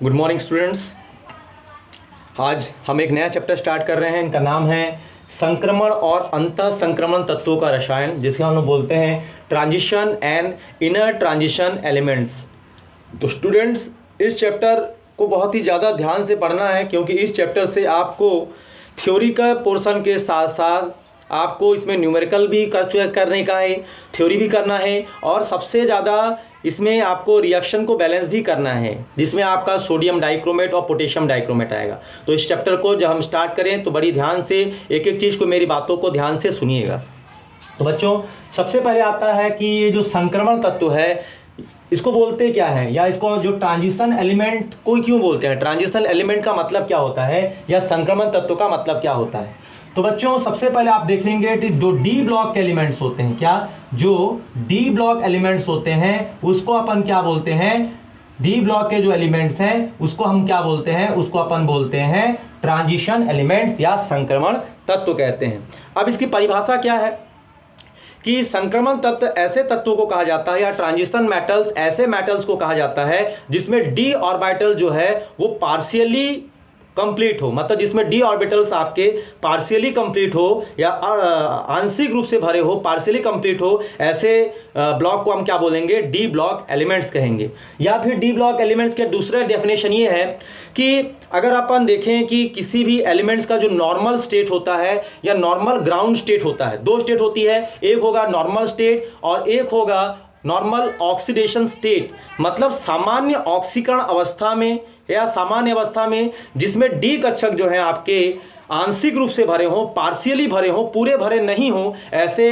Good morning students. आज हम एक नया चैप्टर स्टार्ट कर रहे हैं। इनका नाम है संक्रमण और अंतः संक्रमण तत्वों का रसायन, जिसे हम लोग बोलते हैं transition and inner transition elements. तो स्टूडेंट्स, इस चैप्टर को बहुत ही ज़्यादा ध्यान से पढ़ना है, क्योंकि इस चैप्टर से आपको थ्योरी का पोर्शन के साथ साथ आपको इसमें न्यूमेरिकल भी करने का है, थ्योरी भी करना है, और सबसे ज़्यादा इसमें आपको रिएक्शन को बैलेंस भी करना है, जिसमें आपका सोडियम डाइक्रोमेट और पोटेशियम डाइक्रोमेट आएगा। तो इस चैप्टर को जब हम स्टार्ट करें तो बड़ी ध्यान से एक एक चीज़ को, मेरी बातों को ध्यान से सुनिएगा। तो बच्चों, सबसे पहले आता है कि ये जो संक्रमण तत्व है, इसको बोलते क्या है, या इसको जो ट्रांजिशन एलिमेंट को क्यों बोलते हैं, ट्रांजिशन एलिमेंट का मतलब क्या होता है, या संक्रमण तत्व का मतलब क्या होता है। तो बच्चों, सबसे पहले आप देखेंगे कि जो डी ब्लॉक के एलिमेंट्स होते हैं, क्या जो डी ब्लॉक एलिमेंट्स होते हैं उसको अपन क्या बोलते हैं, डी ब्लॉक के जो एलिमेंट्स हैं उसको हम क्या बोलते हैं, उसको अपन बोलते हैं ट्रांजिशन एलिमेंट्स या संक्रमण तत्व कहते हैं। अब इसकी परिभाषा क्या है कि संक्रमण तत्व ऐसे तत्वों को कहा जाता है, या ट्रांजिशन मेटल्स ऐसे मेटल्स को कहा जाता है जिसमें डी ऑर्बिटल जो है वो पार्शियली कंप्लीट हो, मतलब जिसमें डी ऑर्बिटल्स आपके पार्शियली कंप्लीट हो या आंशिक रूप से भरे हो, पार्शियली कंप्लीट हो, ऐसे ब्लॉक को हम क्या बोलेंगे, डी ब्लॉक एलिमेंट्स कहेंगे। या फिर डी ब्लॉक एलिमेंट्स के दूसरा डेफिनेशन ये है कि अगर अपन देखें कि किसी भी एलिमेंट्स का जो नॉर्मल स्टेट होता है या नॉर्मल ग्राउंड स्टेट होता है, दो स्टेट होती है, एक होगा नॉर्मल स्टेट और एक होगा नॉर्मल ऑक्सीडेशन स्टेट, मतलब सामान्य ऑक्सीकरण अवस्था में या सामान्य अवस्था में, जिसमें डी कक्षक जो है आपके आंशिक रूप से भरे हों, पार्शियली भरे हों, पूरे भरे नहीं हों, ऐसे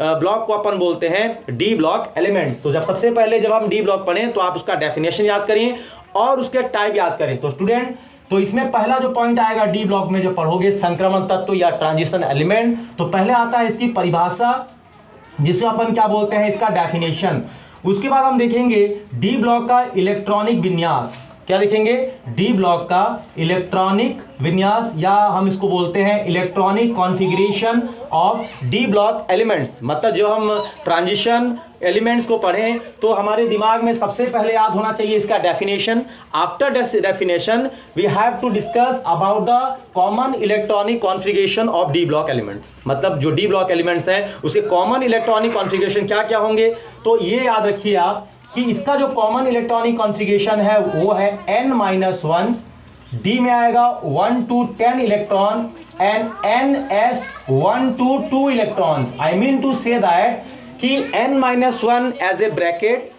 ब्लॉक को अपन बोलते हैं डी ब्लॉक एलिमेंट्स। तो सबसे पहले जब हम डी ब्लॉक पढ़ें तो आप उसका डेफिनेशन याद करिए और उसके टाइप याद करें। तो स्टूडेंट, तो इसमें पहला जो पॉइंट आएगा डी ब्लॉक में जो पढ़ोगे संक्रमण तत्व या ट्रांजिशन एलिमेंट, तो पहले आता है इसकी परिभाषा, जिसको अपन क्या बोलते हैं, इसका डेफिनेशन। उसके बाद हम देखेंगे डी ब्लॉक का इलेक्ट्रॉनिक विन्यास। क्या देखेंगे, डी ब्लॉक का इलेक्ट्रॉनिक विन्यास, या हम इसको बोलते हैं electronic configuration of d block elements. मतलब जो हम ट्रांजिशन एलिमेंट्स को पढ़ें तो हमारे दिमाग में सबसे पहले याद होना चाहिए इसका definition. After definition we have to discuss about the common electronic configuration of d block elements. मतलब जो डी ब्लॉक एलिमेंट्स हैं उसके कॉमन इलेक्ट्रॉनिक कॉन्फ़िगरेशन क्या क्या होंगे, तो ये याद रखिए आप कि इसका जो कॉमन इलेक्ट्रॉनिक कॉन्फ़िगरेशन है वो है n-1, डी में आएगा 1 to 10 electron and ns 1 to 2 electrons. I mean to say that कि n-1 as A bracket,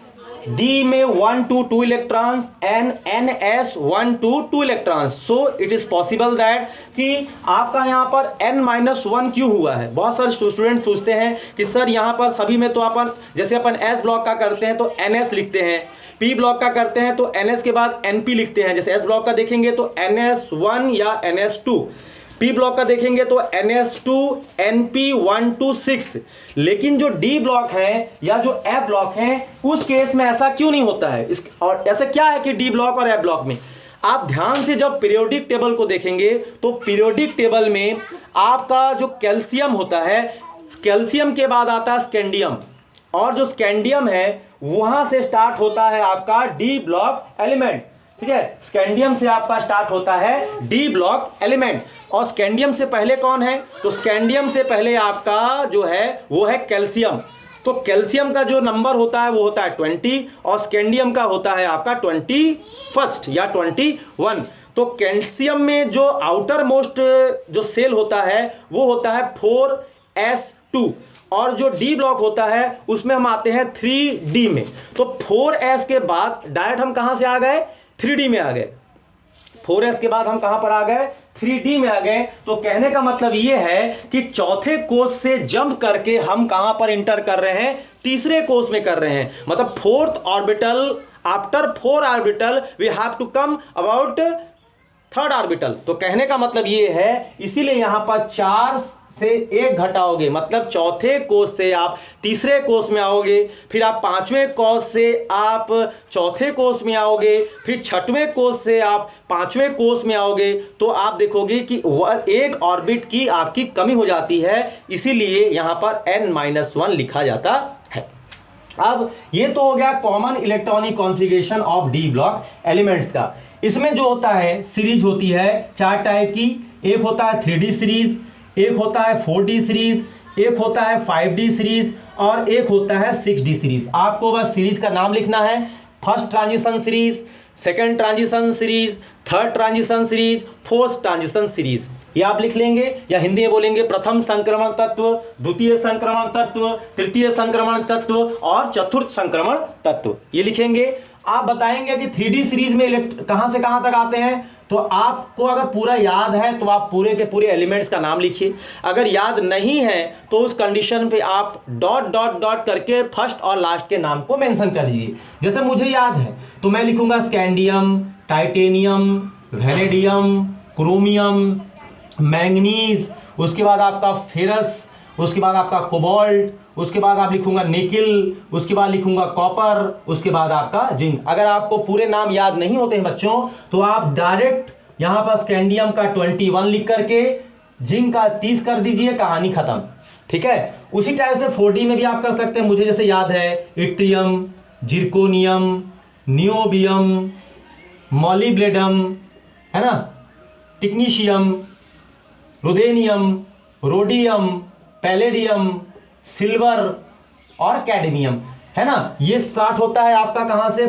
D में 1 to 2 electrons and ns 1 to 2 electrons. So it is possible that कि आपका यहाँ पर n-1 क्यों हुआ है। बहुत सारे स्टूडेंट्स पूछते हैं कि सर यहाँ पर सभी में तो अपन जैसे अपन s ब्लॉक का करते हैं तो ns लिखते हैं, p ब्लॉक का करते हैं तो ns के बाद np लिखते हैं, जैसे s ब्लॉक का देखेंगे तो ns1 या ns2, P ब्लॉक का देखेंगे तो ns2 np 1 to 6। लेकिन जो D ब्लॉक है या जो F ब्लॉक है उस केस में ऐसा क्यों नहीं होता है। और ऐसा क्या है कि D ब्लॉक और F ब्लॉक में आप ध्यान से जब पीरियोडिक टेबल को देखेंगे तो पीरियोडिक टेबल में आपका जो कैल्शियम होता है, कैल्शियम के बाद आता है स्कैंडियम, और जो स्कैंडियम है वहां से स्टार्ट होता है आपका डी ब्लॉक एलिमेंट। ठीक है, स्कैंडियम से आपका स्टार्ट होता है डी ब्लॉक एलिमेंट। और स्कैंडियम से पहले कौन है, तो स्कैंडियम से पहले आपका जो है वो है कैल्शियम। तो कैल्शियम का जो नंबर होता है वो होता है 20 और स्कैंडियम का होता है आपका 21 या 21। तो कैल्शियम में जो आउटर मोस्ट जो सेल होता है वो होता है 4s2, और जो डी ब्लॉक होता है उसमें हम आते हैं 3d में। तो 4s के बाद डायरेक्ट हम कहां से आ गए, 3d में आ गए। 4s के बाद हम कहां पर आ गए, 3d में आ गए। तो कहने का मतलब ये है कि चौथे कोष से जंप करके हम कहां पर इंटर कर रहे हैं, तीसरे कोष में कर रहे हैं। मतलब fourth orbital, after 4 orbital we have to come about 3rd orbital. तो कहने का मतलब ये है, इसीलिए यहां पर 4 से 1 घटाओगे, मतलब चौथे कोष से आप तीसरे कोष में आओगे, फिर आप 5वें कोष से आप चौथे कोष में आओगे, फिर 6वें कोष से आप 5वें कोष में आओगे। तो आप देखोगे कि एक ऑर्बिट की आपकी कमी हो जाती है, इसीलिए यहां पर n-1 लिखा जाता है। अब ये तो हो गया common electronic configuration of d block elements का। इसमें जो होता है सीरीज होती है 4 टाइप की। एक होता है 3D सीरीज, एक होता है 4D सीरीज, एक होता है 5D सीरीज और एक होता है 6D सीरीज। आपको बस सीरीज का नाम लिखना है। First transition series, second transition series, third transition series, fourth transition series, ये आप लिख लेंगे। या हिंदी में बोलेंगे प्रथम संक्रमण तत्व, द्वितीय संक्रमण तत्व, तृतीय संक्रमण तत्व और चतुर्थ संक्रमण तत्व, ये लिखेंगे। आप बताएंगे कि 3D सीरीज में कहां से कहां तक आते हैं, तो आपको अगर पूरा याद है तो आप पूरे के पूरे एलिमेंट्स का नाम लिखिए। अगर याद नहीं है तो उस कंडीशन पे आप डॉट डॉट डॉट करके फर्स्ट और लास्ट के नाम को मेंशन कर दीजिए। जैसे मुझे याद है तो मैं लिखूंगा scandium, titanium, vanadium, chromium, manganese, उसके बाद आपका फेरस, उसके बाद आपका कोबाल्ट, उसके बाद आप लिखूंगा निकिल, उसके बाद लिखूंगा कॉपर, उसके बाद आपका जिंक। अगर आपको पूरे नाम याद नहीं होते हैं बच्चों तो आप डायरेक्ट यहां पर स्कैंडियम का 21 लिख करके जिंक का 30 कर दीजिए, कहानी खत्म। ठीक है, उसी टाइप से 4D में भी आप कर सकते हैं। मुझे जैसे याद है इट्रियम, जिरकोनियम, नियोबियम, मॉलिब्लेडम, है ना, टिक्नीशियम, रुदेनियम, रोडियम, पैलेडियम, सिल्वर और कैडमियम, है ना। ये स्टार्ट होता है आपका कहां से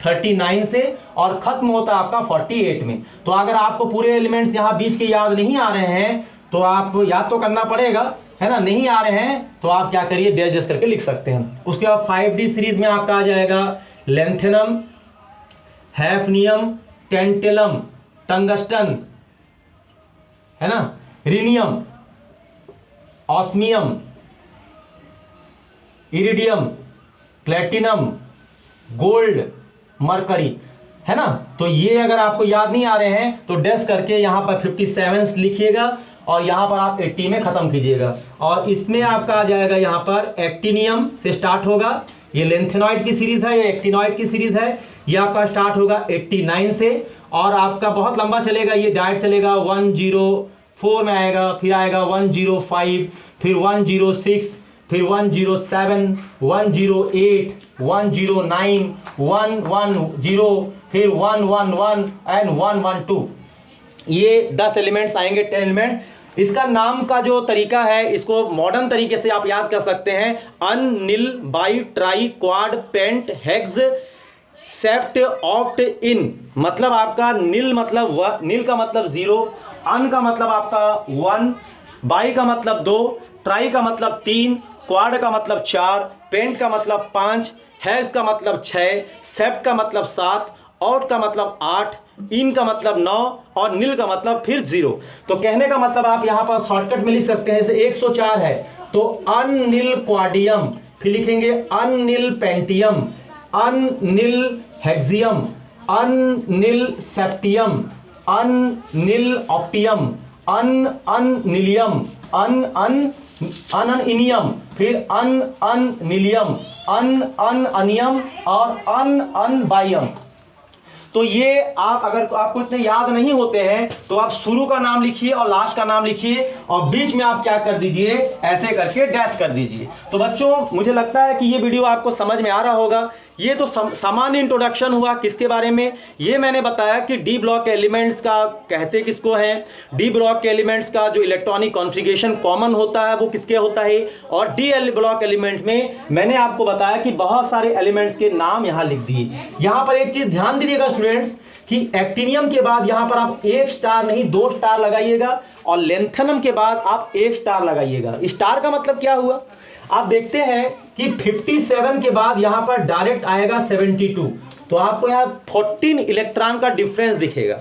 39 से और खत्म होता है आपका 48 में। तो अगर आपको पूरे एलिमेंट्स यहां बीच के याद नहीं आ रहे हैं तो आप याद तो करना पड़ेगा, है ना। नहीं आ रहे हैं तो आप क्या करिए, डैश डैश करके लिख सकते हैं। उसके बाद 5D सीरीज में आपका आ जाएगा लेंथेनम, हैफनियम, टेंटेलम, टंगस्टन, है ना, rhenium, osmium, iridium, platinum, gold, mercury, है ना। तो ये अगर आपको याद नहीं आ रहे हैं तो डैश करके यहां पर 57 लिखिएगा और यहां पर आप 80 में खत्म कीजिएगा। और इसमें आपका आ जाएगा यहां पर एक्टिनियम से स्टार्ट होगा, ये लेंथेनॉइड की सीरीज है, ये एक्टिनॉइड की सीरीज है। ये आपका स्टार्ट होगा 89 से और आपका बहुत लंबा चलेगा, ये डायरेक्ट चलेगा 104 में आएगा, फिर आएगा 105, फिर 106, फिर 107, 108, 109, 110, फिर 111 एंड 112। ये 10 एलिमेंट्स आएंगे, 10 एलिमेंट। इसका नाम का जो तरीका है इसको मॉडर्न तरीके से आप याद कर सकते हैं। Un, nil, bi, tri, quad, pent, hex, sept, oct, enn. मतलब आपका निल मतलब निल का मतलब 0, अन का मतलब आपका 1, बाई का मतलब 2, ट्राई का मतलब 3, क्वाड का मतलब 4, पेंट का मतलब 5, हैश का मतलब 6, सेप्ट का मतलब 7, आउट का मतलब 8, इन का मतलब 9 और नील का मतलब फिर 0। तो कहने का मतलब आप यहां पर शॉर्टकट में लिख सकते हैं। जैसे 104 है तो अननील क्वाडियम, फिर लिखेंगे अननील पेंटियम, अननील हेक्सियम, अननील सेप्टियम, अननील ऑप्टियम, अननीलियम, अनइनियम, फिर अननीलियम, अनियम और अनबाइयम। तो ये आप अगर आपको इतने याद नहीं होते हैं तो आप शुरू का नाम लिखिए और लास्ट का नाम लिखिए और बीच में आप क्या कर दीजिए, ऐसे करके डैश कर दीजिए। तो बच्चों मुझे लगता है कि ये वीडियो आपको समझ में आ रहा होगा। ये तो सामान्य इंट्रोडक्शन हुआ किसके बारे में, ये मैंने बताया कि डी ब्लॉक के एलिमेंट्स का कहते किसको हैं, डी ब्लॉक के एलिमेंट्स का जो इलेक्ट्रॉनिक कॉन्फ़िगरेशन कॉमन होता है वो किसके होता है, और डी ब्लॉक एलिमेंट में मैंने आपको बताया कि बहुत सारे एलिमेंट्स के नाम यहाँ लिख दिए। यहाँ पर एक चीज़ ध्यान दीजिएगा स्टूडेंट्स कि एक्टिनियम के बाद यहाँ पर आप 1 स्टार नहीं 2 स्टार लगाइएगा और लेंथेनम के बाद आप 1 स्टार लगाइएगा। स्टार का मतलब क्या हुआ, आप देखते हैं कि 57 के बाद यहां पर डायरेक्ट आएगा 72, तो आपको यहां 14 इलेक्ट्रॉन का डिफरेंस दिखेगा।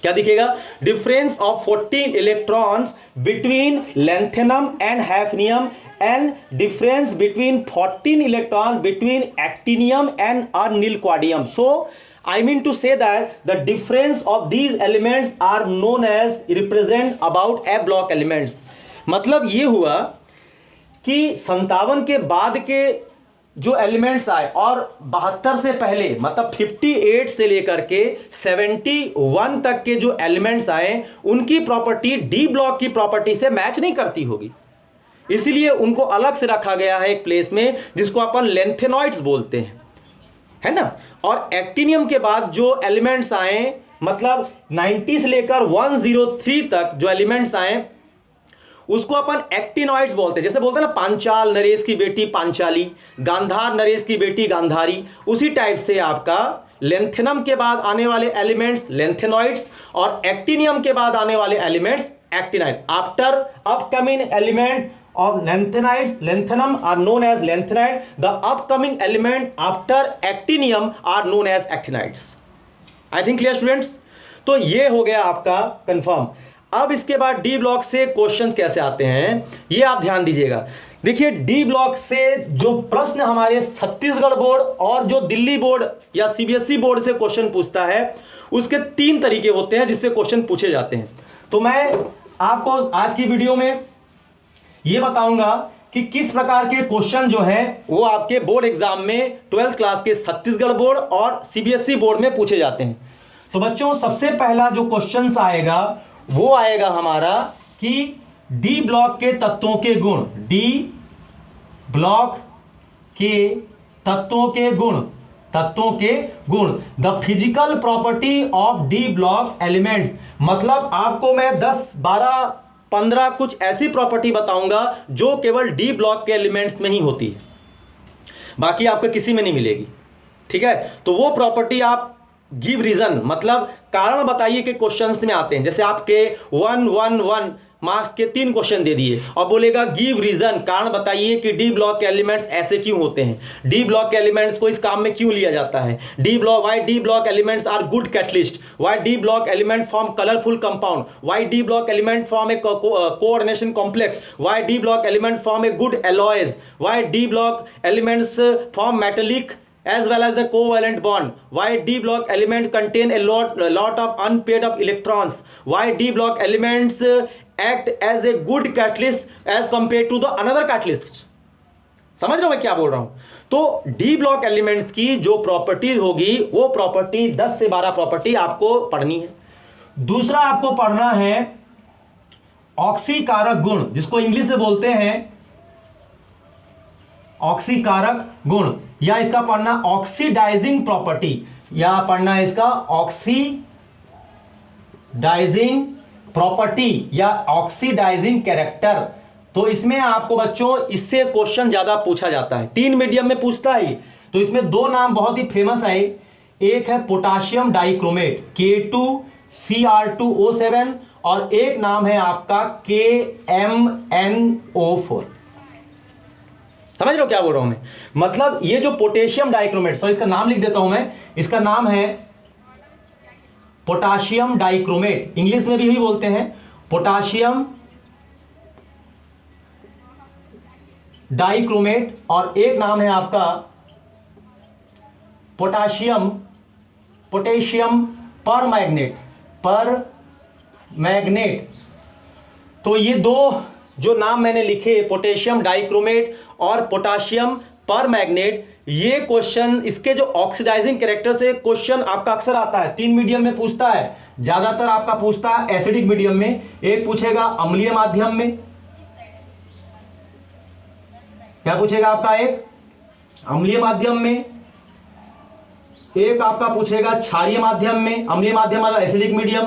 क्या दिखेगा, difference of 14 electrons between lanthanum and hafnium and difference between 14 electron between actinium and unnilquadium. So I mean to say that the difference of these elements are known as represent about a block elements। मतलब ये हुआ कि 57 के बाद के जो elements आए और 72 से पहले मतलब 58 से लेकर के 71 तक के जो एलिमेंट्स आए उनकी प्रॉपर्टी डी ब्लॉक की प्रॉपर्टी से मैच नहीं करती होगी, इसीलिए उनको अलग से रखा गया है एक प्लेस में जिसको अपन लेंथेनॉइड्स बोलते हैं, है ना। और एक्टिनियम के बाद जो एलिमेंट्स आए, मतलब 90 से लेकर 103 तक जो एलिमेंट्स आए उसको अपन एक्टिनॉइड्स बोलते हैं। जैसे बोलते हैं ना पांचाल नरेश की बेटी पांचाली, गांधार नरेश की बेटी गांधारी, उसी टाइप से आपका लेंथेनम के बाद आने वाले एलिमेंट्स लेंथेनॉइड्स और एक्टिनियम के बाद आने वाले elements actinide. After upcoming element of lanthanum are known as lanthanide. The upcoming element after actinium are known as actinides. I think clear students? तो ये हो गया आपका कंफर्म। अब इसके बाद डी ब्लॉक से क्वेश्चंस कैसे आते हैं ये आप ध्यान दीजिएगा। देखिए डी ब्लॉक से जो प्रश्न हमारे छत्तीसगढ़ बोर्ड और जो दिल्ली बोर्ड या सीबीएसई बोर्ड से क्वेश्चन पूछता है उसके 3 तरीके होते हैं जिससे क्वेश्चन पूछे जाते हैं। तो मैं आपको आज की वीडियो में ये बताऊंगा कि किस प्रकार के क्वेश्चन जो हैं वो आपके बोर्ड एग्जाम में 12th क्लास के छत्तीसगढ़ बोर्ड और सीबीएसई बोर्ड में पूछे जाते हैं। तो बच्चों सबसे पहला जो क्वेश्चन आएगा वो आएगा हमारा कि डी ब्लॉक के तत्वों के गुण, डी ब्लॉक के तत्वों के गुण, the physical property of d block elements. मतलब आपको मैं 10, 12, 15 कुछ ऐसी प्रॉपर्टी बताऊंगा जो केवल डी ब्लॉक के एलिमेंट्स में ही होती है, बाकी आपको किसी में नहीं मिलेगी। ठीक है, तो वो प्रॉपर्टी आप गिव रीजन, मतलब कारण बताइए कि क्वेश्चंस में आते हैं। जैसे आपके 111 मार्क्स के 3 क्वेश्चन दे दिए और बोलेगा गिव रीजन, कारण बताइए कि डी ब्लॉक के एलिमेंट्स ऐसे क्यों होते हैं, डी ब्लॉक के एलिमेंट्स को इस काम में क्यों लिया जाता है, why d block elements are good catalyst, why d block element form colourful compound, why d block element form a coordination complex, why d block element form a good alloys, why d block elements form metallic as well as the covalent bond, why d block element contain a lot of unpaired of electrons, why d block elements act as a good catalyst as compared to the another catalyst। समझ रहे हो मैं क्या बोल रहा हूं। तो D block elements की जो प्रॉपर्टी होगी वो प्रॉपर्टी 10 से 12 प्रॉपर्टी आपको पढ़नी है। दूसरा आपको पढ़ना है ऑक्सीकारक गुण, जिसको इंग्लिश में बोलते हैं ऑक्सीकारक गुण, या इसका पढ़ना ऑक्सीडाइजिंग प्रॉपर्टी, या पढ़ना इसका ऑक्सीडाइजिंग प्रॉपर्टी या ऑक्सीडाइजिंग कैरेक्टर। तो इसमें आपको बच्चों इससे क्वेश्चन ज्यादा पूछा जाता है, 3 मीडियम में पूछता है। तो इसमें 2 नाम बहुत ही फेमस है, एक है पोटाशियम डाइक्रोमेट K2Cr2O7 और एक नाम है आपका KMnO4। समझ रहे हो क्या बोल रहा हूं मैं, मतलब ये जो पोटेशियम डाइक्रोमेट, सॉरी इसका नाम लिख देता हूं मैं, इसका नाम है पोटाशियम डाइक्रोमेट, इंग्लिश में भी यही बोलते हैं पोटाशियम डाइक्रोमेट, और एक नाम है आपका पोटेशियम परमैग्नेट। तो ये 2 जो नाम मैंने लिखे पोटेशियम डाइक्रोमेट और पोटेशियम परमैग्नेट, ये क्वेश्चन इसके जो ऑक्सीडाइजिंग कैरेक्टर से क्वेश्चन आपका अक्सर आता है, 3 मीडियम में पूछता है। ज्यादातर आपका पूछता है एसिडिक मीडियम में, एक पूछेगा अम्लीय माध्यम में, क्या पूछेगा आपका, एक अम्लीय माध्यम में, एक आपका पूछेगा क्षारीय माध्यम में, अम्लीय माध्यम मतलब एसिडिक मीडियम,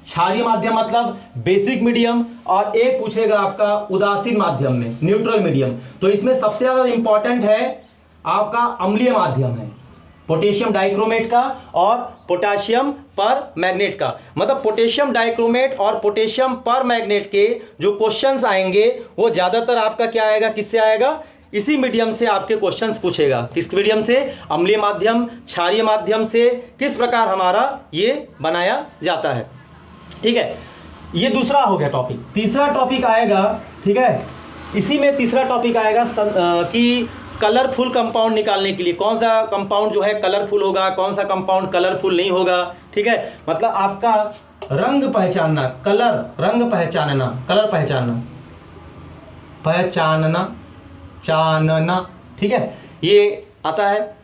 क्षारीय माध्यम मतलब बेसिक मीडियम, और एक पूछेगा आपका उदासीन माध्यम में, न्यूट्रल मीडियम। तो इसमें सबसे ज्यादा इंपॉर्टेंट है आपका अम्लीय माध्यम है, पोटेशियम डाइक्रोमेट का और पोटेशियम परमैग्नेट का। मतलब पोटेशियम डाइक्रोमेट और पोटेशियम परमैग्नेट के जो क्वेश्चंस आएंगे वो ज्यादातर आपका क्या आएगा, किससे आएगा, इसी मीडियम से आपके क्वेश्चंस पूछेगा। किस मीडियम से, अम्लीय माध्यम, क्षारीय माध्यम से किस प्रकार हमारा ये बनाया जाता है। ठीक है, ये दूसरा हो गया टॉपिक। तीसरा टॉपिक आएगा, ठीक है, इसी में तीसरा टॉपिक आएगा कि कलरफुल कंपाउंड निकालने के लिए कौन सा कंपाउंड जो है कलरफुल होगा, कौन सा कंपाउंड कलरफुल नहीं होगा। ठीक है, मतलब आपका रंग पहचानना, रंग पहचानना, कलर पहचानना, ठीक है, ये आता है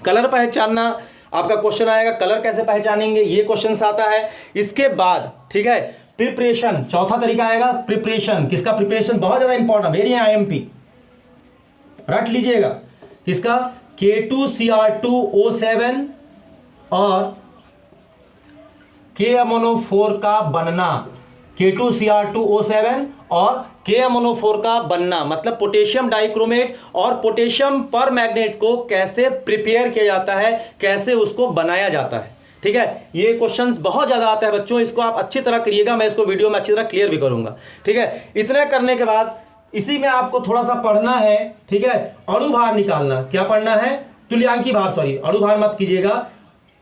कलर पहचानना। आपका क्वेश्चन आएगा कलर कैसे पहचानेंगे, ये क्वेश्चन आता है। इसके बाद ठीक है प्रिपरेशन, चौथा तरीका आएगा प्रिपरेशन। किसका प्रिपरेशन, बहुत ज्यादा इंपॉर्टेंट, वेरी आईएमपी, रट लीजिएगा। किसका, K2Cr2O7 और KMnO4 का बनना, K2Cr2O7 और KMnO4 का बनना, मतलब पोटेशियम डाइक्रोमेट और पोटेशियम पर मैग्नेट को कैसे प्रिपेयर किया जाता है, कैसे उसको बनाया जाता है। ठीक है, ये क्वेश्चंस बहुत ज़्यादा आता है बच्चों, इसको आप अच्छी तरह करिएगा, मैं इसको वीडियो में अच्छी तरह क्लियर भी करूंगा। ठीक है, इतना करने के बाद इसी में आपको थोड़ा सा पढ़ना है। ठीक है, अणुभार निकालना, क्या पढ़ना है, तुल्यांकी भार, सॉरी अणुभार मत कीजिएगा,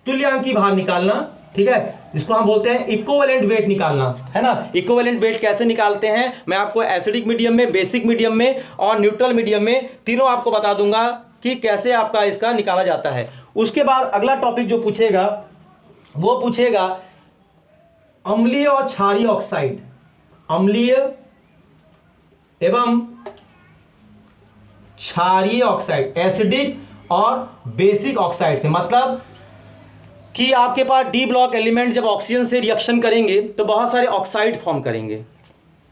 तुल्यांकी भार निकालना। ठीक है, इसको हम बोलते हैं इक्विवेलेंट वेट निकालना, है ना। इक्विवेलेंट वेट कैसे निकालते हैं मैं आपको एसिडिक मीडियम में, बेसिक मीडियम में और न्यूट्रल मीडियम में तीनों आपको बता दूंगा कि कैसे आपका इसका निकाला जाता है। उसके बाद अगला टॉपिक जो पूछेगा वो पूछेगा अम्लीय और क्षारीय ऑक्साइड, अम्लीय एवं क्षारीय ऑक्साइड, एसिडिक और बेसिक ऑक्साइड से, मतलब कि आपके पास डी ब्लॉक एलिमेंट जब ऑक्सीजन से रिएक्शन करेंगे तो बहुत सारे ऑक्साइड फॉर्म करेंगे।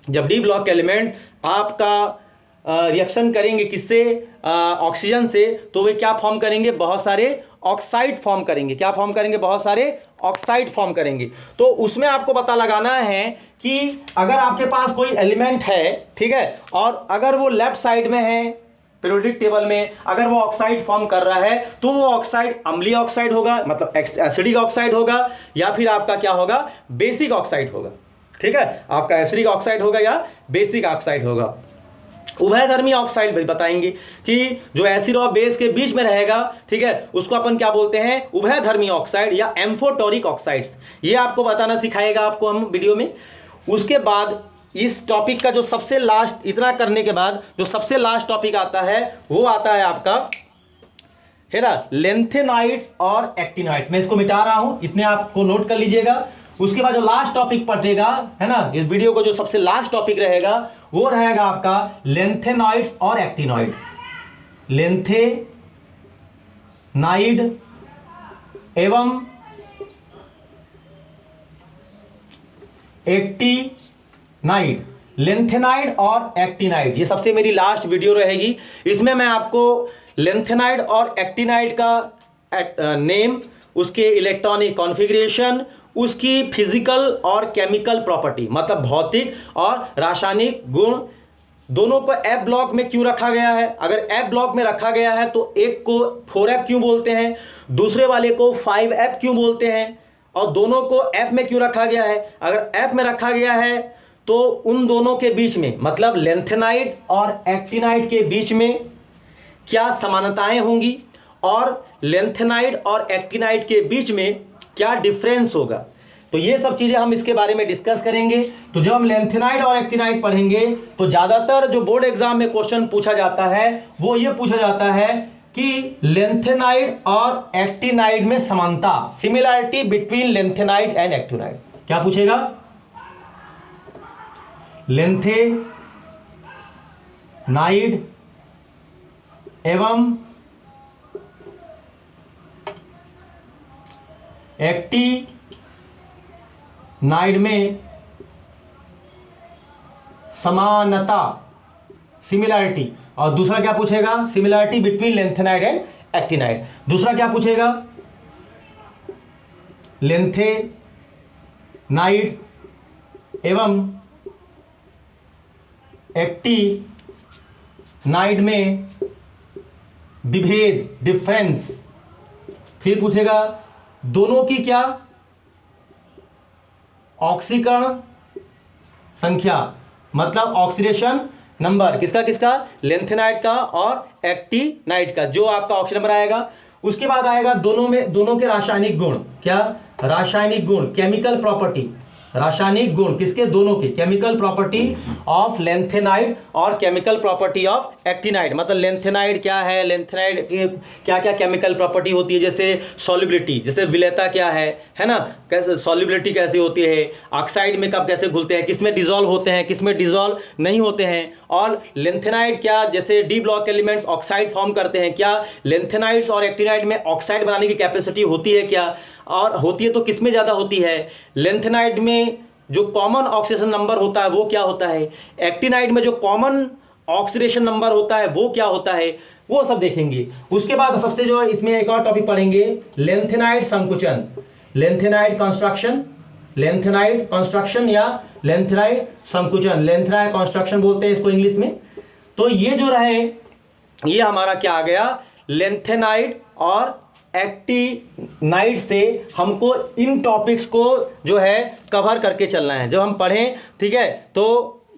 जब डी ब्लॉक एलिमेंट आपका रिएक्शन करेंगे किससे, ऑक्सीजन से, तो वे क्या फॉर्म करेंगे, बहुत सारे ऑक्साइड फॉर्म करेंगे। क्या फॉर्म करेंगे, बहुत सारे ऑक्साइड फॉर्म करेंगे। तो उसमें आपको पता लगाना है कि अगर आपके पास कोई एलिमेंट है, ठीक है, और अगर वो लेफ्ट साइड में है पीरियोडिक टेबल में, अगर वो ऑक्साइड फॉर्म कर रहा है तो वो ऑक्साइड अम्लीय ऑक्साइड होगा, मतलब एसिडिक ऑक्साइड होगा, या फिर आपका क्या होगा, बेसिक ऑक्साइड होगा। ठीक है, आपका एसिडिक ऑक्साइड होगा या बेसिक ऑक्साइड होगा। उभयधर्मी ऑक्साइड भी बताएंगे कि जो एसिड और बेस के बीच में रहेगा, ठीक है, उसको अपन क्या बोलते हैं, उभयधर्मी ऑक्साइड या एम्फोटोरिक ऑक्साइड्स। ये आपको बताना सिखाएगा आपको हम वीडियो में। उसके बाद इस टॉपिक का जो सबसे लास्ट, इतना करने के बाद जो सबसे लास्ट टॉपिक आता है वो आता है आपका, है ना, लेंथेनाइड्स और एक्टिनाइड्स। मैं इसको मिटा रहा हूं, इतने आपको नोट कर लीजिएगा। उसके बाद जो लास्ट टॉपिक पढ़ेगा, है ना, इस वीडियो को जो सबसे लास्ट टॉपिक रहेगा वो रहेगा आपका लेंथेनाइड्स और एक्टिनॉइड। लेंथेनाइड एवं एक्टिनाइड, लेंथेनाइड और एक्टिनाइड, ये सबसे मेरी लास्ट वीडियो रहेगी। इसमें मैं आपको लेंथेनाइड और एक्टिनाइड का नेम, उसके इलेक्ट्रॉनिक कॉन्फ़िगरेशन, उसकी फिजिकल और केमिकल प्रॉपर्टी, मतलब भौतिक और रासायनिक गुण, दोनों को एफ ब्लॉक में क्यों रखा गया है। अगर एफ ब्लॉक में रखा गया है तो एक को 4F क्यों बोलते हैं, दूसरे वाले को 5F क्यों बोलते हैं, और दोनों को एफ में क्यों रखा गया है। अगर एफ में रखा गया है तो उन दोनों के बीच में, मतलब लेंथेनाइड और एक्टिनाइड के बीच में क्या समानताएं होंगी और लेंथेनाइड और एक्टिनाइड के बीच में क्या डिफरेंस होगा। तो ये सब चीज़ें हम इसके बारे में डिस्कस करेंगे। तो जब हम लेंथेनाइड और एक्टिनाइड पढ़ेंगे तो ज़्यादातर जो बोर्ड एग्जाम में क्वेश्चन पूछा जाता है वो ये पूछा जाता है कि लेंथेनाइड और एक्टिनाइड में समानता, similarity between lanthanide and actinide. क्या पूछेगा, लेंथेनाइड एवं एक्टिनाइड में समानता, सिमिलैरिटी। और दूसरा क्या पूछेगा, similarity between lanthanide and actinide. दूसरा क्या पूछेगा, लेंथेनाइड एवं एक्टिनाइड में विभेद, डिफरेंस। फिर पूछेगा दोनों की क्या, ऑक्सीकरण संख्या, मतलब ऑक्सीडेशन नंबर, किसका किसका, लेंथेनाइड का और एक्टिनाइड का, जो आपका ऑक्सीजन नंबर आएगा। उसके बाद आएगा दोनों के रासायनिक गुण, क्या, रासायनिक गुण, केमिकल प्रॉपर्टी, रासायनिक गुण किसके, दोनों के, केमिकल प्रॉपर्टी ऑफ लेंथेनाइड और केमिकल प्रॉपर्टी ऑफ एक्टिनाइड। मतलब लेंथेनाइड क्या है, लेंथेनाइड की क्या क्या केमिकल प्रॉपर्टी होती है, जैसे सॉल्युबिलिटी, जैसे विलेयता क्या है ना, कैसे सॉल्युबिलिटी कैसे होती है, ऑक्साइड में कब कैसे घुलते हैं, किस में डिजॉल्व होते हैं, किस में डिजॉल्व नहीं होते हैं। और लेंथेनाइड क्या, जैसे D block elements oxide form करते हैं, क्या लेंथेनाइड्स और एक्टिनाइड में ऑक्साइड बनाने की कैपेसिटी होती है क्या, और होती है तो किस में ज़्यादा होती है। लेंथेनाइड में जो कॉमन ऑक्सीडेशन नंबर होता है वो क्या होता है, एक्टिनाइड में जो कॉमन ऑक्सीडेशन नंबर होता है वो क्या होता है। वो सब देखेंगे। उसके बाद सबसे जो है इसमें एक और टॉपिक पढ़ेंगे, लेंथेनाइड संकुचन, लेंथेनाइड कंस्ट्रक्शन, लेंथेनाइड कंस्ट्रक्शन या लेंथेनाइड संकुचन, लेंथेनाइड कंस्ट्रक्शन बोलते हैं इसको इंग्लिश में। तो ये जो रहे, ये हमारा क्या आ गया, लेंथेनाइड और एक्टिनाइड से हमको इन टॉपिक्स को जो है कवर करके चलना है जब हम पढ़ें, ठीक है। तो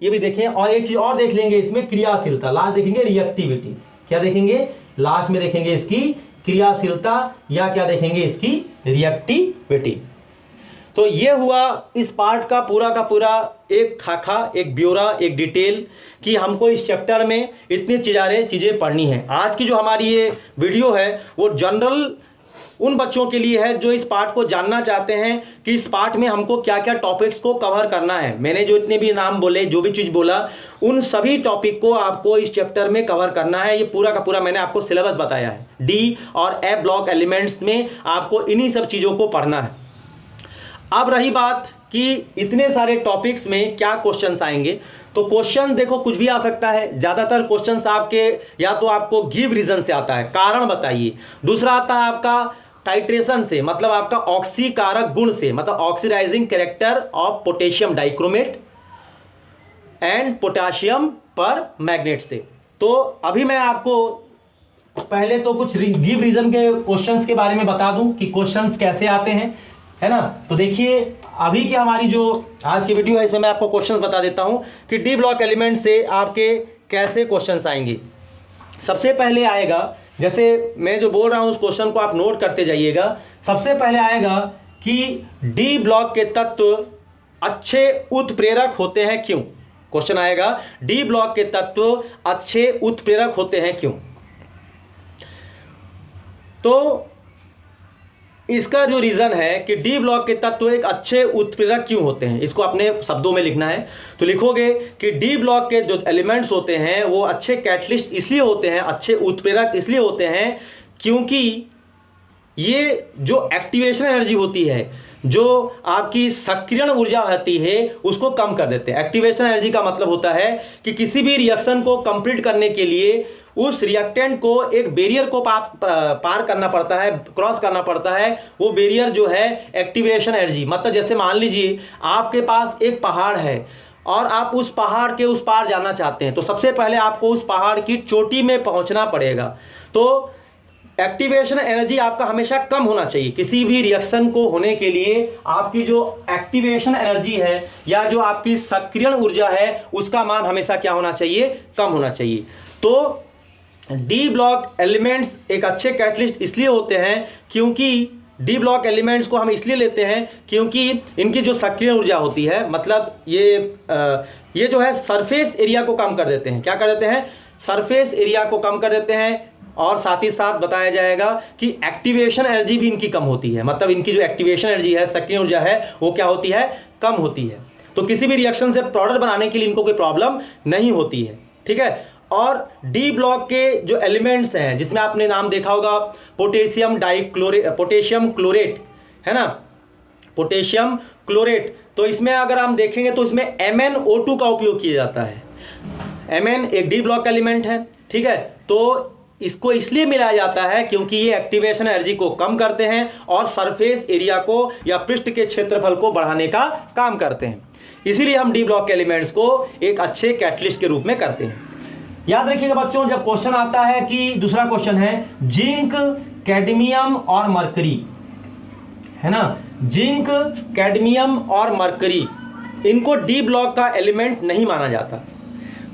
ये भी देखें, और एक चीज और देख लेंगे इसमें, क्रियाशीलता, लास्ट देखेंगे रिएक्टिविटी, क्या देखेंगे लास्ट में, देखेंगे इसकी क्रियाशीलता या क्या देखेंगे इसकी रिएक्टिविटी। तो ये हुआ इस पार्ट का पूरा एक खाका, एक ब्यौरा, एक डिटेल कि हमको इस चैप्टर में इतनी चीज़ें पढ़नी है। आज की जो हमारी ये वीडियो है वो जनरल उन बच्चों के लिए है जो इस पार्ट को जानना चाहते हैं कि इस पार्ट में हमको क्या क्या टॉपिक्स को कवर करना है। मैंने जो इतने भी नाम बोले, जो भी चीज़ बोला, उन सभी टॉपिक को आपको इस चैप्टर में कवर करना है। ये पूरा का पूरा मैंने आपको सिलेबस बताया है। डी और ए ब्लॉक एलिमेंट्स में आपको इन्हीं सब चीज़ों को पढ़ना है। अब रही बात कि इतने सारे टॉपिक्स में क्या क्वेश्चंस आएंगे, तो क्वेश्चन देखो कुछ भी आ सकता है। ज़्यादातर क्वेश्चंस आपके या तो आपको गिव रीजन से आता है, कारण बताइए। दूसरा आता है आपका टाइट्रेशन से, मतलब आपका ऑक्सीकारक गुण से, मतलब oxidising character of potassium dichromate and potassium permanganate से। तो अभी मैं आपको पहले तो कुछ गिव रीजन के क्वेश्चंस के बारे में बता दूं कि क्वेश्चंस कैसे आते हैं, है ना। तो देखिए अभी की हमारी जो आज की वीडियो है इसमें मैं आपको क्वेश्चंस बता देता हूं कि डी ब्लॉक एलिमेंट से आपके कैसे क्वेश्चंस आएंगे। सबसे पहले आएगा, जैसे मैं जो बोल रहा हूं उस क्वेश्चन को आप नोट करते जाइएगा। सबसे पहले आएगा कि डी ब्लॉक के तत्व अच्छे उत्प्रेरक होते हैं क्यों। क्वेश्चन आएगा, डी ब्लॉक के तत्व अच्छे उत्प्रेरक होते हैं क्यों। तो इसका जो रीज़न है कि डी ब्लॉक के तत्व एक अच्छे उत्प्रेरक क्यों होते हैं, इसको अपने शब्दों में लिखना है। तो लिखोगे कि डी ब्लॉक के जो एलिमेंट्स होते हैं वो अच्छे कैटलिस्ट इसलिए होते हैं, अच्छे उत्प्रेरक इसलिए होते हैं क्योंकि ये जो एक्टिवेशन एनर्जी होती है, जो आपकी सक्रियण ऊर्जा होती है, उसको कम कर देते हैं। एक्टिवेशन एनर्जी का मतलब होता है कि किसी भी रिएक्शन को कंप्लीट करने के लिए उस रिएक्टेंट को एक बैरियर को पार करना पड़ता है, क्रॉस करना पड़ता है। वो बैरियर जो है एक्टिवेशन एनर्जी, मतलब जैसे मान लीजिए आपके पास एक पहाड़ है और आप उस पहाड़ के उस पार जाना चाहते हैं, तो सबसे पहले आपको उस पहाड़ की चोटी में पहुंचना पड़ेगा। तो एक्टिवेशन एनर्जी आपका हमेशा कम होना चाहिए। किसी भी रिएक्शन को होने के लिए आपकी जो एक्टिवेशन एनर्जी है या जो आपकी सक्रियण ऊर्जा है उसका मान हमेशा क्या होना चाहिए, कम होना चाहिए। तो डी ब्लॉक एलिमेंट्स एक अच्छे कैटलिस्ट इसलिए होते हैं क्योंकि डी ब्लॉक एलिमेंट्स को हम इसलिए लेते हैं क्योंकि इनकी जो सक्रिय ऊर्जा होती है, मतलब ये जो है सरफेस एरिया को कम कर देते हैं। क्या कर देते हैं, सरफेस एरिया को कम कर देते हैं। और साथ ही साथ बताया जाएगा कि एक्टिवेशन एनर्जी भी इनकी कम होती है, मतलब इनकी जो एक्टिवेशन एनर्जी है, सक्रिय ऊर्जा है, वो क्या होती है, कम होती है। तो किसी भी रिएक्शन से प्रोडक्ट बनाने के लिए इनको कोई प्रॉब्लम नहीं होती है, ठीक है। और डी ब्लॉक के जो एलिमेंट्स हैं, जिसमें आपने नाम देखा होगा पोटेशियम क्लोरेट, है ना, पोटेशियम क्लोरेट। तो इसमें अगर हम देखेंगे तो इसमें MnO2 का उपयोग किया जाता है। Mn एक डी ब्लॉक एलिमेंट है, ठीक है। तो इसको इसलिए मिलाया जाता है क्योंकि ये एक्टिवेशन एनर्जी को कम करते हैं और सरफेस एरिया को या पृष्ठ के क्षेत्रफल को बढ़ाने का काम करते हैं। इसीलिए हम डी ब्लॉक के एलिमेंट्स को एक अच्छे कैटलिस्ट के रूप में करते हैं। याद रखिएगा बच्चों, जब क्वेश्चन आता है कि दूसरा क्वेश्चन है जिंक, कैडमियम और मरकरी, है ना, जिंक, कैडमियम और मरकरी, इनको डी ब्लॉक का एलिमेंट नहीं माना जाता।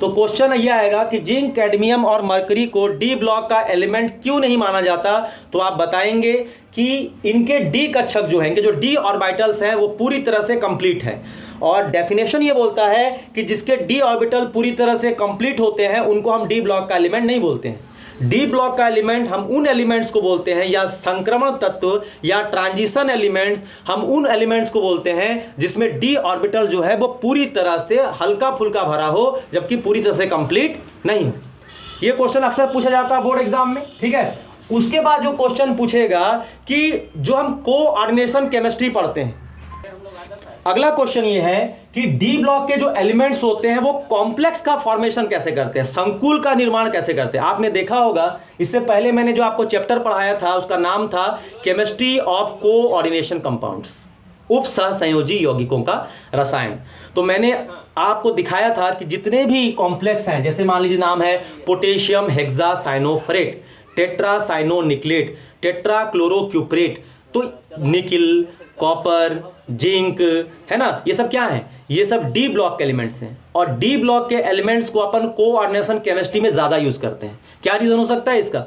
तो क्वेश्चन यह आएगा कि जिंक, कैडमियम और मरकरी को डी ब्लॉक का एलिमेंट क्यों नहीं माना जाता। तो आप बताएंगे कि इनके डी कक्षक जो हैं, इनके जो डी ऑर्बिटल्स हैं वो पूरी तरह से कंप्लीट है। और डेफिनेशन ये बोलता है कि जिसके डी ऑर्बिटल पूरी तरह से कंप्लीट होते हैं उनको हम डी ब्लॉक का एलिमेंट नहीं बोलते हैं। डी ब्लॉक का एलिमेंट हम उन एलिमेंट्स को बोलते हैं, या संक्रमण तत्व या ट्रांजिशन एलिमेंट्स, हम उन एलिमेंट्स को बोलते हैं जिसमें डी ऑर्बिटल जो है वो पूरी तरह से हल्का फुल्का भरा हो, जबकि पूरी तरह से कंप्लीट नहीं हो। ये क्वेश्चन अक्सर पूछा जाता है बोर्ड एग्जाम में, ठीक है। उसके बाद जो क्वेश्चन पूछेगा कि जो हम कोऑर्डिनेशन केमिस्ट्री पढ़ते हैं, अगला क्वेश्चन ये है कि डी ब्लॉक के जो एलिमेंट्स होते हैं वो कॉम्प्लेक्स का फॉर्मेशन कैसे करते हैं, संकुल का निर्माण कैसे करते हैं। आपने देखा होगा इससे पहले मैंने जो आपको चैप्टर पढ़ाया था उसका नाम था केमिस्ट्री ऑफ कोऑर्डिनेशन कंपाउंड्स, उप सहसंयोजी यौगिकों का रसायन। तो मैंने आपको दिखाया था कि जितने भी कॉम्प्लेक्स हैं, जैसे मान लीजिए नाम है पोटेशियम हेक्सासाइनोफरेट, टेट्रासाइनोनिक्लेट, टेट्राक्लोरोक्यूपरेट, तो निकिल, कॉपर, जिंक, है ना, ये सब क्या है, ये सब डी ब्लॉक के एलिमेंट्स हैं। और डी ब्लॉक के एलिमेंट्स को अपन कोऑर्डिनेशन केमिस्ट्री में ज्यादा यूज करते हैं। क्या रीजन हो सकता है इसका,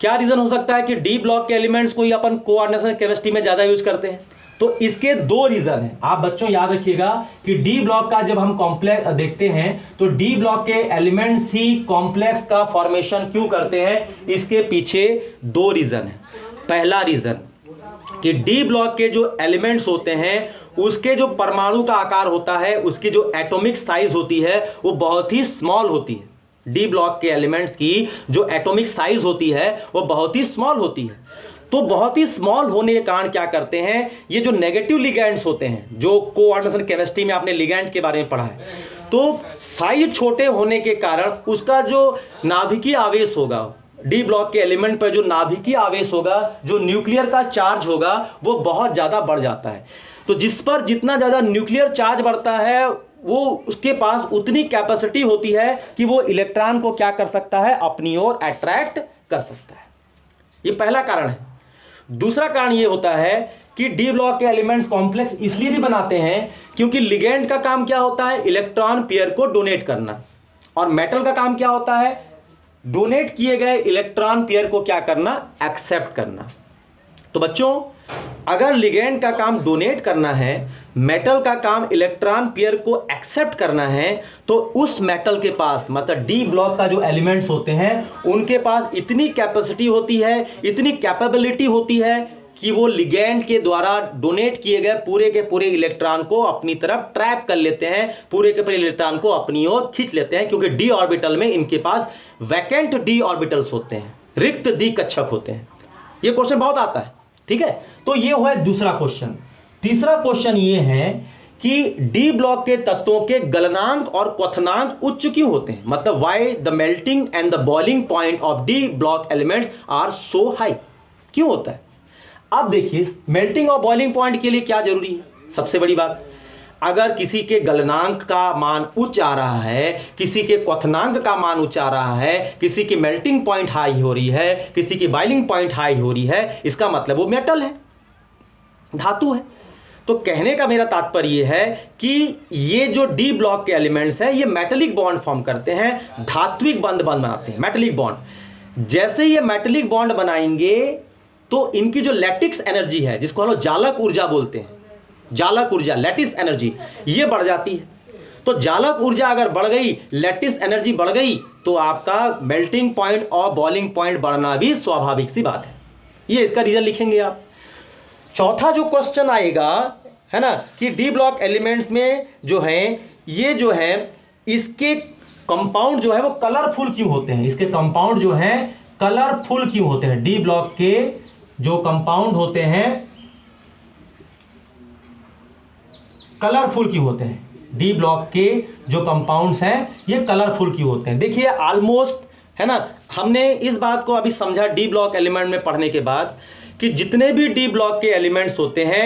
क्या रीजन हो सकता है कि डी ब्लॉक के एलिमेंट्स को ही अपन कोऑर्डिनेशन केमिस्ट्री में ज्यादा यूज करते हैं? तो इसके दो रीजन हैं। आप बच्चों याद रखिएगा कि डी ब्लॉक का जब हम कॉम्प्लेक्स देखते हैं तो डी ब्लॉक के एलिमेंट्स ही कॉम्प्लेक्स का फॉर्मेशन क्यों करते हैं, इसके पीछे दो रीजन है। पहला रीजन कि डी ब्लॉक के जो एलिमेंट्स होते हैं उसके जो परमाणु का आकार होता है, उसकी जो एटॉमिक साइज होती है वो बहुत ही स्मॉल होती है। डी ब्लॉक के एलिमेंट्स की जो एटॉमिक साइज होती है वो बहुत ही स्मॉल होती है। तो बहुत ही स्मॉल होने के कारण क्या करते हैं, ये जो नेगेटिव लिगैंड्स होते हैं, जो कोऑर्डिनेशन केमिस्ट्री में आपने लिगैंड के बारे में पढ़ा है, तो साइज छोटे होने के कारण उसका जो नाभिकीय आवेश होगा, डी ब्लॉक के एलिमेंट पर जो नाभिकीय आवेश होगा, जो न्यूक्लियर का चार्ज होगा, वो बहुत ज़्यादा बढ़ जाता है। तो जिस पर जितना ज़्यादा न्यूक्लियर चार्ज बढ़ता है वो उसके पास उतनी कैपेसिटी होती है कि वो इलेक्ट्रॉन को क्या कर सकता है, अपनी ओर अट्रैक्ट कर सकता है। ये पहला कारण है। दूसरा कारण ये होता है कि डी ब्लॉक के एलिमेंट्स कॉम्प्लेक्स इसलिए भी बनाते हैं क्योंकि लिगेंड का काम क्या होता है, इलेक्ट्रॉन पेयर को डोनेट करना, और मेटल का काम क्या होता है, डोनेट किए गए इलेक्ट्रॉन पेयर को क्या करना, एक्सेप्ट करना। तो बच्चों अगर लिगेंड का काम डोनेट करना है, मेटल का काम इलेक्ट्रॉन पेयर को एक्सेप्ट करना है, तो उस मेटल के पास मतलब डी ब्लॉक का जो एलिमेंट्स होते हैं उनके पास इतनी कैपेसिटी होती है, इतनी कैपेबिलिटी होती है कि वो लिगेंड के द्वारा डोनेट किए गए पूरे के पूरे इलेक्ट्रॉन को अपनी तरफ ट्रैप कर लेते हैं, पूरे के पूरे इलेक्ट्रॉन को अपनी ओर खींच लेते हैं, क्योंकि डी ऑर्बिटल में इनके पास वैकेंट डी ऑर्बिटल्स होते हैं, रिक्त डी कक्षक होते हैं। ये क्वेश्चन बहुत आता है, ठीक है। तो ये हुआ दूसरा क्वेश्चन। तीसरा क्वेश्चन ये है कि डी ब्लॉक के तत्वों के गलनांक और क्वथनांक उच्च क्यों होते हैं, मतलब why the melting and the boiling point of d block elements are so high, क्यों होता है? अब देखिए मेल्टिंग और बॉइलिंग पॉइंट के लिए क्या जरूरी है। सबसे बड़ी बात, अगर किसी के गलनांक का मान उच्च आ रहा है, किसी के क्वथनांक का मान उच्च आ रहा है, किसी की मेल्टिंग पॉइंट हाई हो रही है, किसी की बॉइलिंग पॉइंट हाई हो रही है, इसका मतलब वो मेटल है, धातु है। तो कहने का मेरा तात्पर्य है कि ये जो डी ब्लॉक के एलिमेंट्स हैं ये मेटेलिक बॉन्ड फॉर्म करते हैं, धात्विक बंध बनाते हैं, मेटेलिक बॉन्ड। जैसे ये मेटेलिक बॉन्ड बनाएंगे तो इनकी जो लैटिक्स एनर्जी है, जिसको हम लोग जालक ऊर्जा बोलते हैं, जालक ऊर्जा, लैटिस एनर्जी, ये बढ़ जाती है। तो जालक ऊर्जा अगर बढ़ गई, लैटिस एनर्जी बढ़ गई, तो आपका मेल्टिंग पॉइंट और बॉइलिंग पॉइंट बढ़ना भी स्वाभाविक सी बात है। ये इसका रीजन लिखेंगे आप। चौथा जो क्वेश्चन आएगा है ना कि डी ब्लॉक एलिमेंट्स में जो है ये जो है इसके कंपाउंड जो है वो कलरफुल क्यों होते हैं, इसके कंपाउंड जो है कलरफुल क्यों होते हैं, डी ब्लॉक के जो कंपाउंड होते हैं कलरफुल क्यों होते हैं, डी ब्लॉक के जो कंपाउंड्स हैं ये कलरफुल क्यों होते हैं। देखिए ऑलमोस्ट है ना, हमने इस बात को अभी समझा डी ब्लॉक एलिमेंट में पढ़ने के बाद कि जितने भी डी ब्लॉक के एलिमेंट्स होते हैं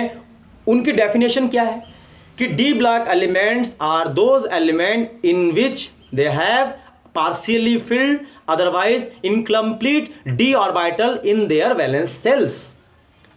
उनकी डेफिनेशन क्या है कि d block elements are those element in which they have partially filled otherwise incomplete d orbital in their valence shells.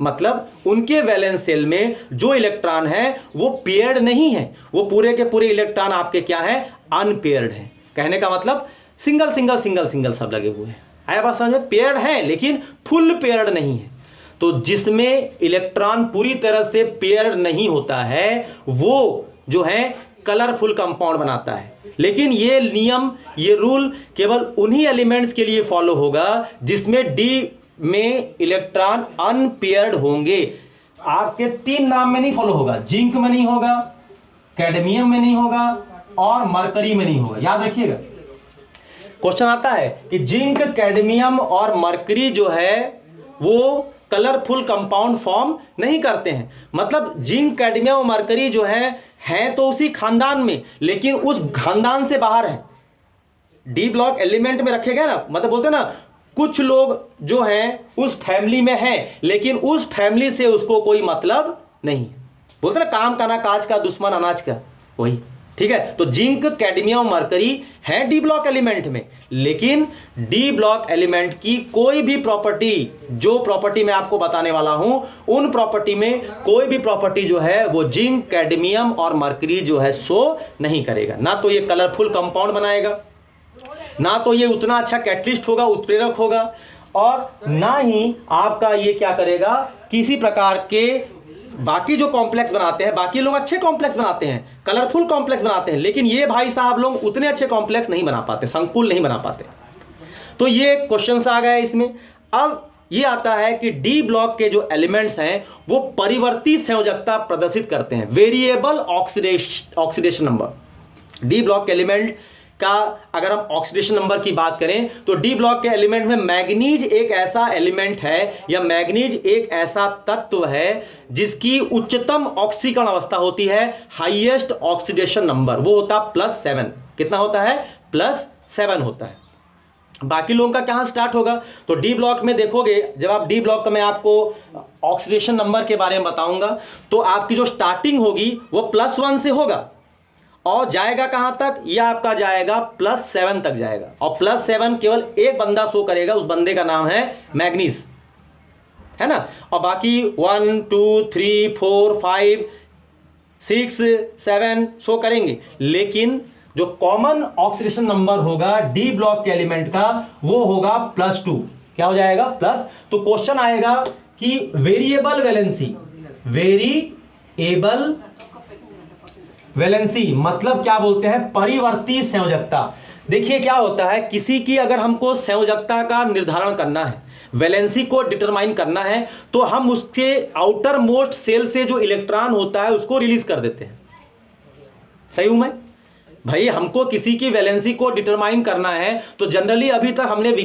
मतलब उनके वैलेंस सेल में जो इलेक्ट्रॉन है वो पेयर्ड नहीं है, वो पूरे के पूरे इलेक्ट्रॉन आपके क्या है, अनपेयर्ड है। कहने का मतलब सिंगल सिंगल सिंगल सिंगल सब लगे हुए हैं। आया बात समझ में, पेयर्ड है लेकिन फुल पेयर्ड नहीं है। तो जिसमें इलेक्ट्रॉन पूरी तरह से पेयर्ड नहीं होता है वो जो है कलरफुल कंपाउंड बनाता है। लेकिन ये नियम, ये रूल केवल उन्हीं एलिमेंट्स के लिए फॉलो होगा जिसमें डी में इलेक्ट्रॉन अनपेयर्ड होंगे। आपके 3 नाम में नहीं फॉलो होगा, जिंक में नहीं होगा, कैडमियम में नहीं होगा और मरकरी में नहीं होगा। याद रखिएगा, क्वेश्चन आता है कि जिंक, कैडमियम और मरकरी जो है वो कलरफुल कंपाउंड फॉर्म नहीं करते हैं। मतलब जिंक, कैडमियम और मरकरी जो है तो उसी खानदान में, लेकिन उस खानदान से बाहर है, डी ब्लॉक एलिमेंट में रखे गए ना। मतलब बोलते हैं ना, कुछ लोग जो हैं उस फैमिली में हैं, लेकिन उस फैमिली से उसको कोई मतलब नहीं। बोलते ना, काम का ना काज का, दुश्मन अनाज का, वही। ठीक है, तो जिंक, कैडमियम, मरकरी है डी ब्लॉक एलिमेंट में, लेकिन डी ब्लॉक एलिमेंट की कोई भी प्रॉपर्टी, जो प्रॉपर्टी मैं आपको बताने वाला हूं, उन प्रॉपर्टी में कोई भी प्रॉपर्टी जो है वो जिंक, कैडमियम और मरकरी जो है शो नहीं करेगा। ना तो ये कलरफुल कंपाउंड बनाएगा, ना तो ये उतना अच्छा कैटलिस्ट होगा, उत्प्रेरक होगा, और ना ही आपका ये क्या करेगा, किसी प्रकार के बाकी जो कॉम्प्लेक्स बनाते हैं, बाकी लोग अच्छे कॉम्प्लेक्स बनाते हैं, कलरफुल कॉम्प्लेक्स बनाते हैं, लेकिन ये भाई साहब लोग उतने अच्छे कॉम्प्लेक्स नहीं बना पाते, संकुल नहीं बना पाते। तो ये क्वेश्चंस आ गए इसमें। अब ये आता है कि डी ब्लॉक के जो एलिमेंट्स हैं वो परिवर्ती संयोजकता प्रदर्शित करते हैं, variable oxidation number. D block के एलिमेंट का अगर हम ऑक्सीडेशन नंबर की बात करें तो डी ब्लॉक के एलिमेंट में मैग्नीज एक ऐसा एलिमेंट है, या मैग्नीज एक ऐसा तत्व है जिसकी उच्चतम ऑक्सीकरण अवस्था होती है, हाईएस्ट ऑक्सीडेशन नंबर, वो होता है +7। कितना होता है? +7 होता है। बाकी लोगों का कहां स्टार्ट होगा? तो डी ब्लॉक में देखोगे, जब आप डी ब्लॉक का मैं आपको ऑक्सीडेशन नंबर के बारे में बताऊंगा, तो आपकी जो स्टार्टिंग होगी वो +1 से होगा, और जाएगा कहां तक? यह आपका जाएगा +7 तक जाएगा, और +7 केवल एक बंदा शो करेगा, उस बंदे का नाम है मैग्नीज, है ना। और बाकी 1 2 3 4 5 6 7 शो करेंगे, लेकिन जो कॉमन ऑक्सीडेशन नंबर होगा डी ब्लॉक के एलिमेंट का वो होगा +2। क्या हो जाएगा? प्लस। तो क्वेश्चन आएगा कि वेरिएबल वैलेंसी, वेरिएबल वैलेंसी मतलब क्या बोलते हैं? परिवर्ती संयोजकता। देखिए क्या होता है, किसी की अगर हमको संयोजकता का निर्धारण करना है, वैलेंसी को डिटरमाइन करना है, तो हम उसके आउटर मोस्ट सेल से जो इलेक्ट्रॉन होता है उसको रिलीज कर देते हैं। सही हूं मैं भाई? हमको किसी की वैलेंसी को डिटरमाइन करना है तो जनरली अभी तक हमने